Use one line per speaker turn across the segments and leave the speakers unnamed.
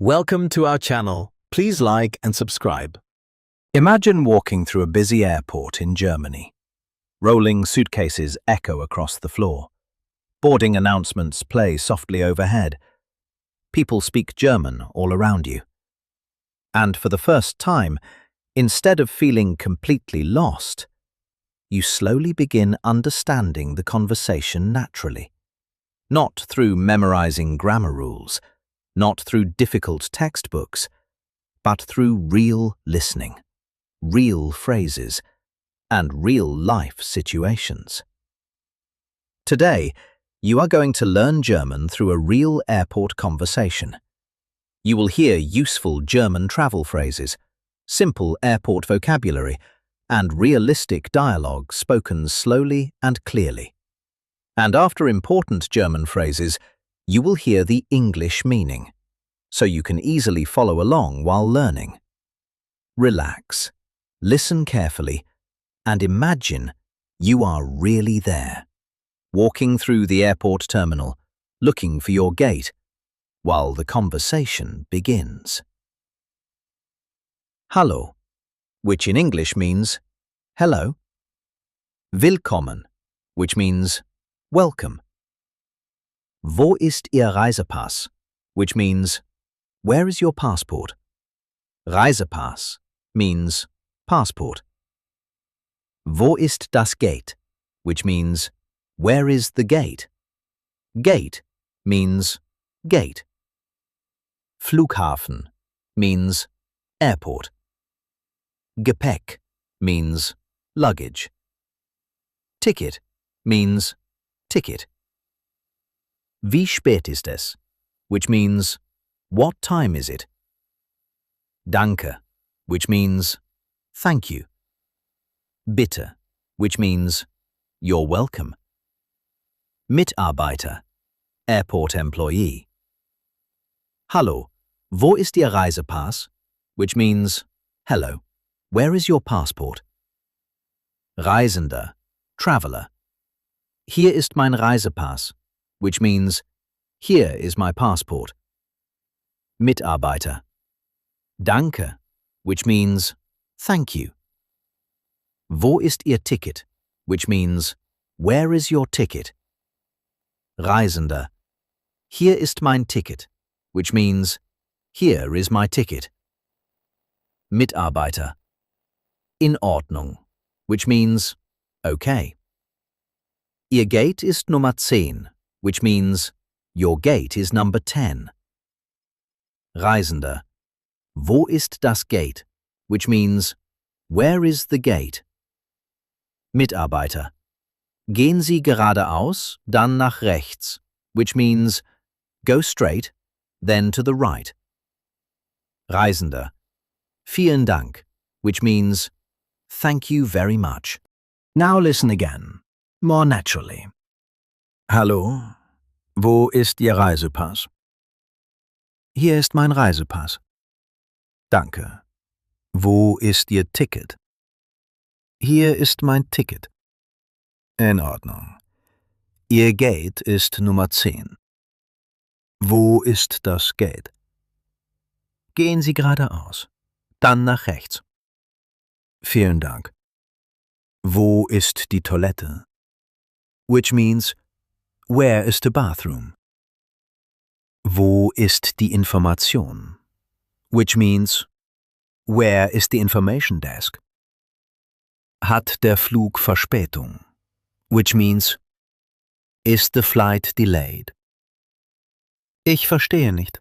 Welcome to our channel. Please like and subscribe.
Imagine walking through a busy airport in Germany. Rolling suitcases echo across the floor. Boarding announcements play softly overhead. People speak German all around you. And for the first time, instead of feeling completely lost, you slowly begin understanding the conversation naturally. Not through memorizing grammar rules, not through difficult textbooks, but through real listening, real phrases, and real-life situations. Today, you are going to learn German through a real airport conversation. You will hear useful German travel phrases, simple airport vocabulary, and realistic dialogue spoken slowly and clearly. And after important German phrases, you will hear the English meaning, so you can easily follow along while learning. Relax, listen carefully, and imagine you are really there, walking through the airport terminal, looking for your gate, while the conversation begins. Hallo, which in English means hello. Willkommen, which means welcome. Wo ist Ihr Reisepass, which means where is your passport? Reisepass means passport. Wo ist das Gate, which means where is the gate? Gate means gate. Flughafen means airport. Gepäck means luggage. Ticket means ticket. Wie spät ist es, which means what time is it? Danke, which means thank you. Bitte, which means you're welcome. Mitarbeiter, airport employee. Hallo, wo ist Ihr Reisepass? Which means hello, where is your passport? Reisender, traveler. Hier ist mein Reisepass, which means here is my passport. Mitarbeiter. Danke, which means thank you. Wo ist Ihr Ticket, which means where is your ticket? Reisender. Hier ist mein Ticket, which means here is my ticket. Mitarbeiter. In Ordnung, which means okay. Ihr Gate ist Nummer 10, which means your gate is number 10. Reisender. Wo ist das Gate, which means where is the gate? Mitarbeiter. Gehen Sie geradeaus, dann nach rechts, which means go straight, then to the right. Reisender. Vielen Dank, which means thank you very much. Now listen again, more naturally.
Hallo, wo ist Ihr Reisepass?
Hier ist mein Reisepass.
Danke. Wo ist Ihr Ticket?
Hier ist mein Ticket.
In Ordnung. Ihr Gate ist Nummer 10. Wo ist das Gate?
Gehen Sie geradeaus, dann nach rechts.
Vielen Dank. Wo ist die Toilette?
Which means, where is the bathroom?
Wo ist die Information?
Which means, where is the information desk?
Hat der Flug Verspätung?
Which means,
Is the flight delayed?
ich verstehe nicht.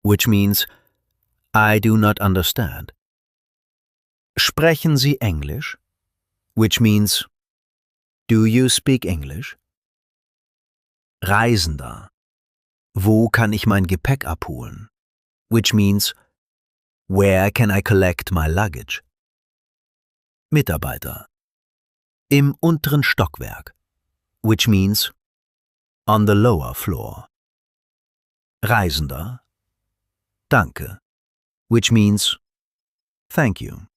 Which means, I do not understand.
Sprechen Sie Englisch? Which means, do you speak English?
Reisender. Wo kann ich mein Gepäck abholen?
Which means,
Where can I collect my luggage?
Mitarbeiter. Im unteren Stockwerk. Which means,
On the lower floor.
Reisender. Danke. Which means,
Thank you.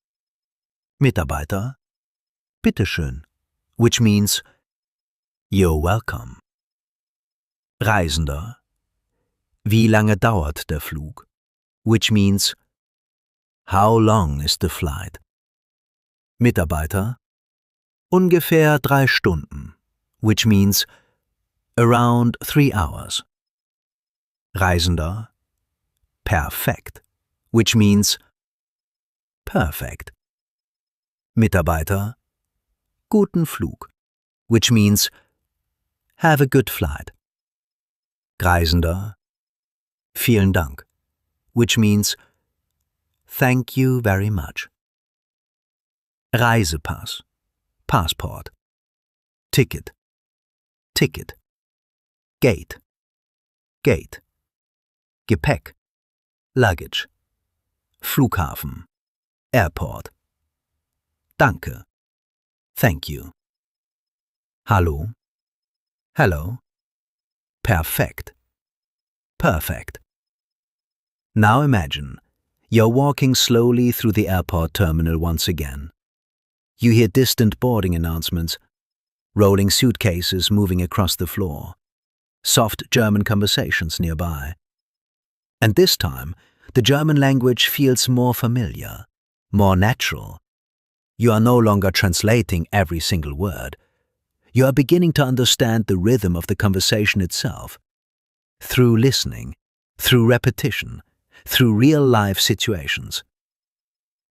Mitarbeiter. Bitteschön. Which means,
You're welcome.
Reisender. Wie lange dauert der Flug?
which means how long is the flight? Mitarbeiter, ungefähr 3 Stunden, which means around 3 hours. Reisender, perfekt, which means perfect. Mitarbeiter, guten Flug, which means have a good flight. Reisender, vielen Dank, which means thank you very much. Reisepass, passport. Ticket, ticket. Gate, gate. Gepäck, luggage. Flughafen, airport. Danke, thank you. Hallo, hello. Perfekt, perfect. Now imagine, you're walking slowly through the airport terminal once again. You hear distant boarding announcements, rolling suitcases moving across the floor, soft German conversations nearby. And this time, the German language feels more familiar, more natural. You are no longer translating every single word. You are beginning to understand the rhythm of the conversation itself. Through listening, through repetition, through real-life situations.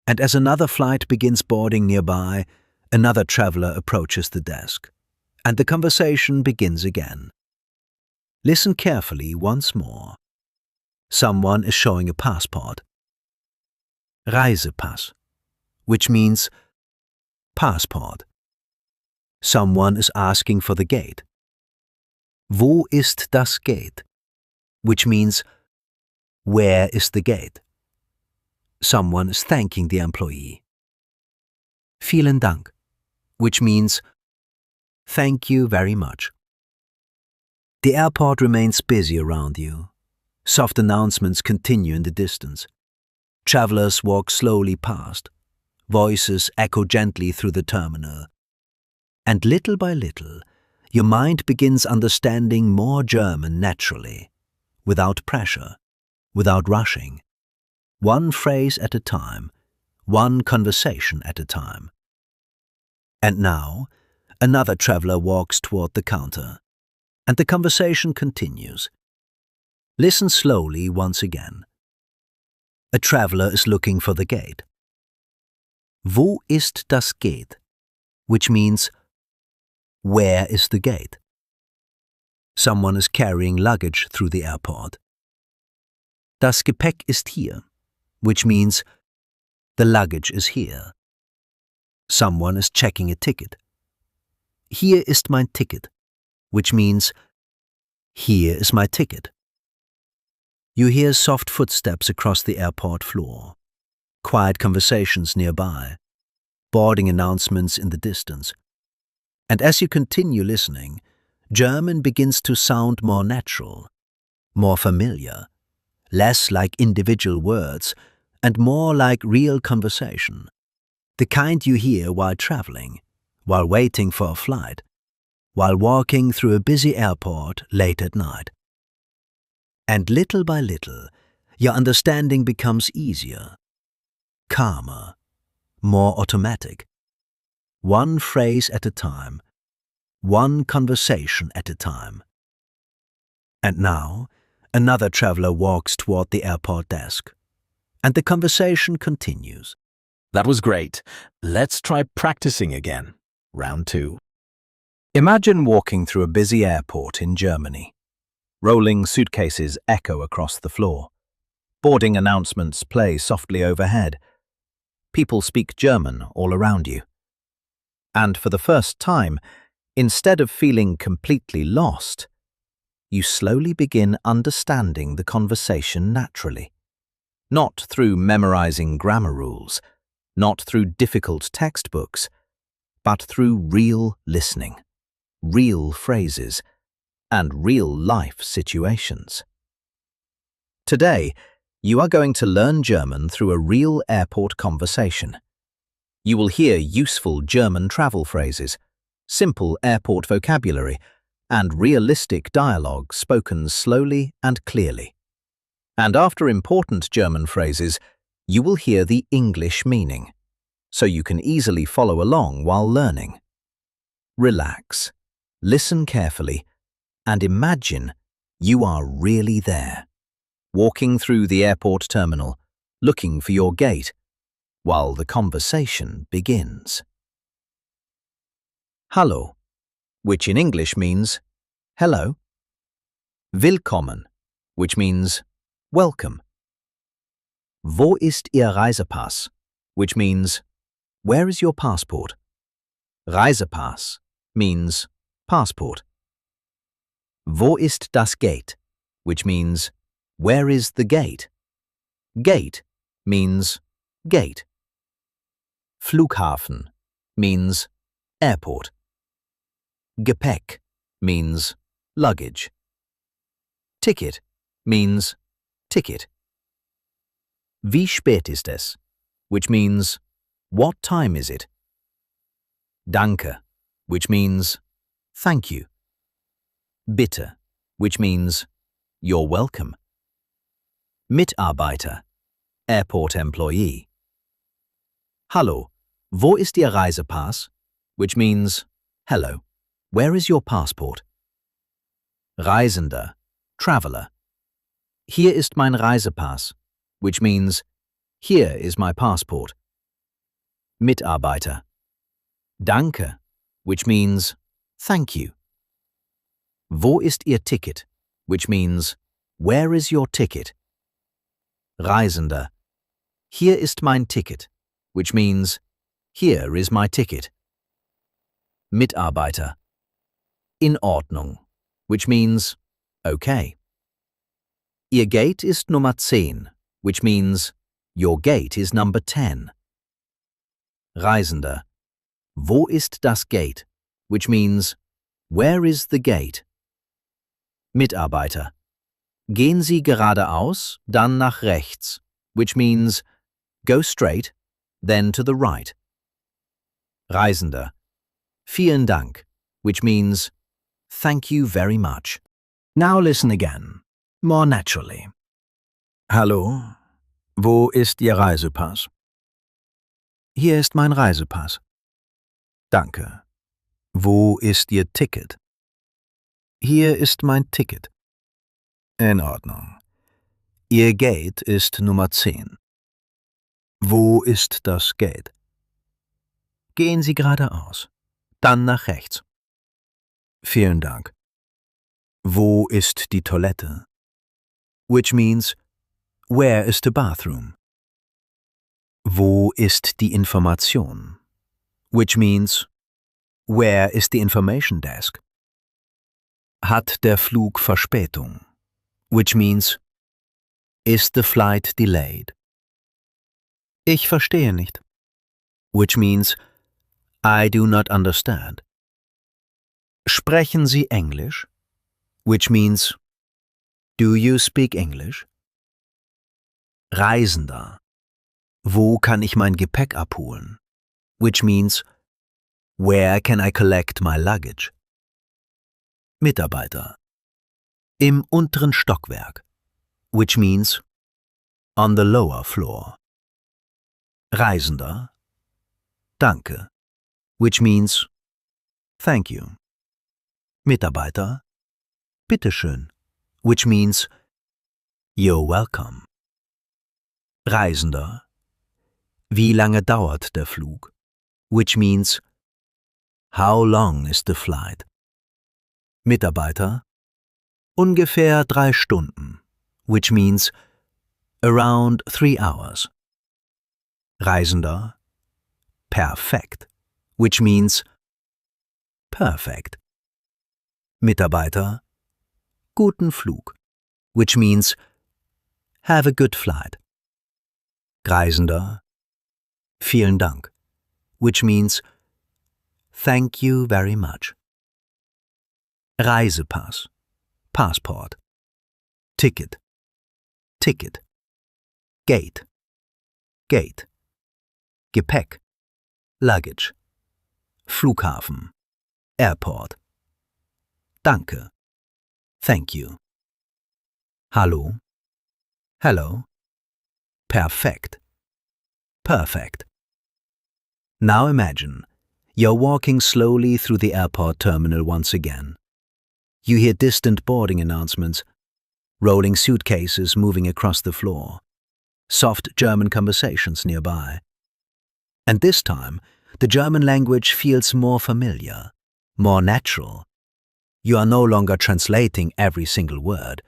And as another flight begins boarding nearby, another traveler approaches the desk, and the conversation begins again. Listen carefully once more. Someone is showing a passport. Reisepass, which means passport. Someone is asking for the gate. Wo ist das Gate? Which means where is the gate? Someone is thanking the employee. Vielen Dank, which means thank you very much. The airport remains busy around you. Soft announcements continue in the distance. Travelers walk slowly past. Voices echo gently through the terminal. And little by little, your mind begins understanding more German naturally, without pressure, without rushing. One phrase at a time, one conversation at a time. And now, another traveler walks toward the counter, and the conversation continues. Listen slowly once again. A traveler is looking for the gate. Wo ist das Gate? Which means, where is the gate? Someone is carrying luggage through the airport. Das Gepäck ist hier, which means, the luggage is here. Someone is checking a ticket. Hier ist mein Ticket, which means, here is my ticket. You hear soft footsteps across the airport floor, quiet conversations nearby, boarding announcements in the distance. And as you continue listening, German begins to sound more natural, more familiar, less like individual words, and more like real conversation. The kind you hear while traveling, while waiting for a flight, while walking through a busy airport late at night. And little by little, your understanding becomes easier, calmer, more automatic. One phrase at a time, one conversation at a time. And now, another traveler walks toward the airport desk, and the conversation continues.
That was great. Let's try practicing again. Round 2.
Imagine walking through a busy airport in Germany. Rolling suitcases echo across the floor. Boarding announcements play softly overhead. People speak German all around you. And for the first time, instead of feeling completely lost, you slowly begin understanding the conversation naturally. Not through memorizing grammar rules, not through difficult textbooks, but through real listening, real phrases, and real-life situations. Today, you are going to learn German through a real airport conversation. You will hear useful German travel phrases, simple airport vocabulary, and realistic dialogue spoken slowly and clearly. And after important German phrases, you will hear the English meaning, so you can easily follow along while learning. Relax, listen carefully, and imagine you are really there, walking through the airport terminal, looking for your gate, while the conversation begins. Hallo, which in English means hello. Willkommen, which means welcome. Wo ist Ihr Reisepass, which means where is your passport? Reisepass means passport. Wo ist das Gate, which means where is the gate? Gate means gate. Flughafen means airport. Gepäck means luggage. Ticket means ticket. Wie spät ist es, which means what time is it? Danke, which means thank you. Bitte, which means you're welcome. Mitarbeiter, airport employee. Hallo, wo ist Ihr Reisepass? Which means hello, where is your passport? Reisender, traveler. Hier ist mein Reisepass, which means here is my passport. Mitarbeiter. Danke, which means thank you. Wo ist Ihr Ticket, which means where is your ticket? Reisender. Hier ist mein Ticket, which means here is my ticket. Mitarbeiter. In Ordnung, which means okay. Ihr Gate ist Nummer 10, which means your gate is number 10. Reisender. Wo ist das Gate, which means where is the gate? Mitarbeiter. Gehen Sie geradeaus, dann nach rechts, which means go straight, then to the right. Reisender. Vielen Dank, which means thank you very much.
Now listen again, more naturally.
Hallo, wo ist Ihr Reisepass? Hier ist mein Reisepass. Danke. Wo ist Ihr Ticket? Hier ist mein Ticket. In Ordnung. Ihr Gate ist Nummer 10. Wo ist das Gate? Gehen Sie geradeaus, dann nach rechts. Vielen Dank. Wo ist die Toilette? Which means, where is the bathroom? Wo ist die Information? Which means, where is the information desk? Hat der Flug Verspätung? Which means, is the flight delayed? Ich verstehe nicht. Which means, I do not understand. Sprechen Sie Englisch? Which means, do you speak English? Reisender. Wo kann ich mein Gepäck abholen? Which means, where can I collect my luggage? Mitarbeiter. Im unteren Stockwerk. Which means, on the lower floor. Reisender. Danke. Which means, thank you. Mitarbeiter. Bitteschön. Which means, you're welcome. Reisender. Wie lange dauert der Flug? Which means, how long is the flight? Mitarbeiter. Ungefähr 3 Stunden. Which means, around 3 hours. Reisender. Perfekt. Which means, perfect. Mitarbeiter. Guten Flug. Which means, have a good flight. Reisender. Vielen Dank. Which means, thank you very much. Reisepass. Passport. Ticket. Ticket. Gate. Gate. Gepäck. Luggage. Flughafen. Airport. Danke. Thank you. Hallo. Hello. Perfekt. Perfect. Now imagine, you're walking slowly through the airport terminal once again. You hear distant boarding announcements, rolling suitcases moving across the floor, soft German conversations nearby. And this time, the German language feels more familiar, more natural. You are no longer translating every single word.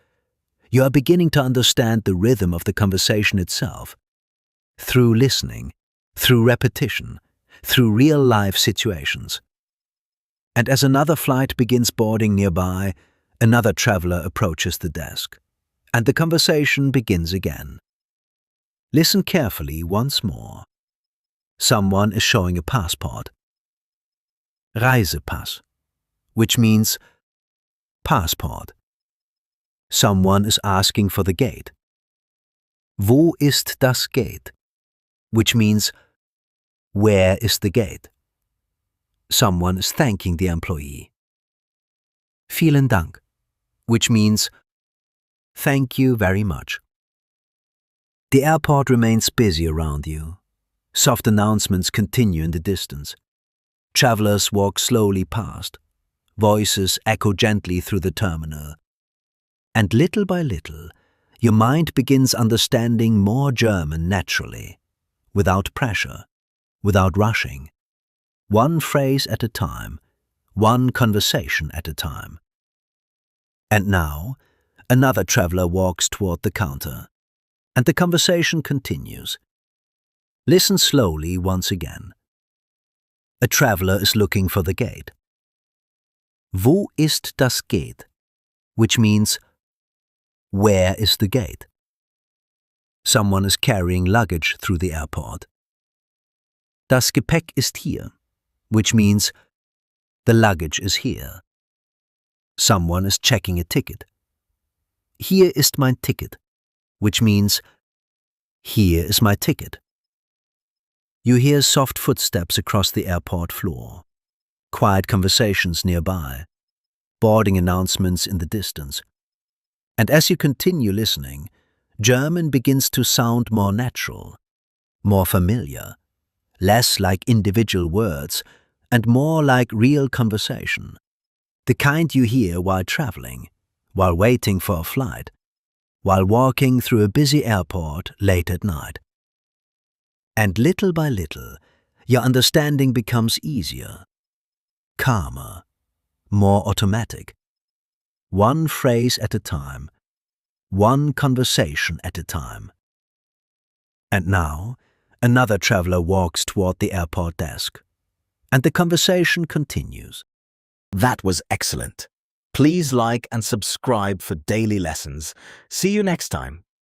You are beginning to understand the rhythm of the conversation itself. Through listening, through repetition, through real-life situations. And as another flight begins boarding nearby, another traveler approaches the desk, and the conversation begins again. Listen carefully once more. Someone is showing a passport. Reisepass, which means passport. Someone is asking for the gate. Wo ist das Gate? Which means where is the gate? Someone is thanking the employee. Vielen Dank, which means thank you very much. The airport remains busy around you. Soft announcements continue in the distance. Travelers walk slowly past. Voices echo gently through the terminal. And little by little, your mind begins understanding more German naturally, without pressure, without rushing. One phrase at a time, one conversation at a time. And now, another traveler walks toward the counter, and the conversation continues. Listen slowly once again. A traveler is looking for the gate. Wo ist das Gate? Which means, where is the gate? Someone is carrying luggage through the airport. Das Gepäck ist hier, which means, the luggage is here. Someone is checking a ticket. Hier ist mein Ticket, which means, here is my ticket. You hear soft footsteps across the airport floor, quiet conversations nearby, boarding announcements in the distance. And as you continue listening, German begins to sound more natural, more familiar, less like individual words, and more like real conversation. The kind you hear while traveling, while waiting for a flight, while walking through a busy airport late at night. And little by little, your understanding becomes easier, calmer, more automatic. One phrase at a time, one conversation at a time. And now, another traveler walks toward the airport desk, and the conversation continues.
That was excellent. Please like and subscribe for daily lessons. See you next time.